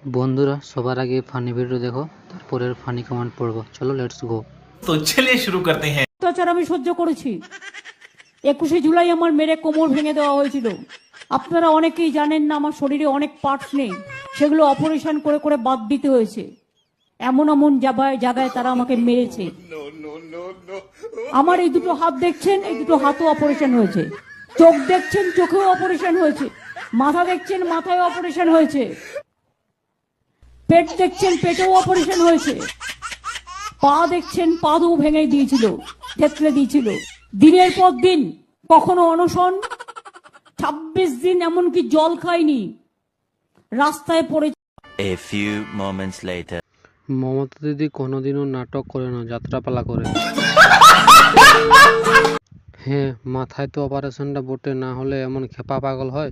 বন্ধুরা সবার আগে ফানি ভিডিও দেখো, তারপরের ফানি কমেন্ট পড়বো। চলো লেটস গো। तो चलिए शुरू करते हैं। অত্যাচার আমি সহ্য করেছি। 21শে জুলাই আমার মেরে কোমর ভেঙে দেওয়া হয়েছিল। আপনারা অনেকেই জানেন না, আমার শরীরে অনেক পার্টস নেই, সেগুলো অপারেশন করে করে বাদ দিতে হয়েছে। এমন এমন জায়গায় তারা আমাকে মেরেছে। আমার এই দুটো হাত দেখছেন, এই দুটো হাতও অপারেশন হয়েছে। চোখ দেখছেন, চোখেও অপারেশন হয়েছে। মাথা দেখছেন, মাথায় অপারেশন হয়েছে। পেট দেখছেন, পেটেও অপারেশন হয়েছে। পা দেখছেন, পাদও ভেঙে দিয়েছিল, থেতলে দিয়েছিল। দিনের পর দিন, কখনো অনশন, 26 দিন এমনকি জল খাইনি, রাস্তায় পড়ে। A few moments later. Mamata দিদি কোনোদিনও নাটক করে না, যাত্রাপালা করে। হ্যাঁ, মাথায় তো অপারেশনটা বটে, না হলে এমন খেপা পাগল হয়।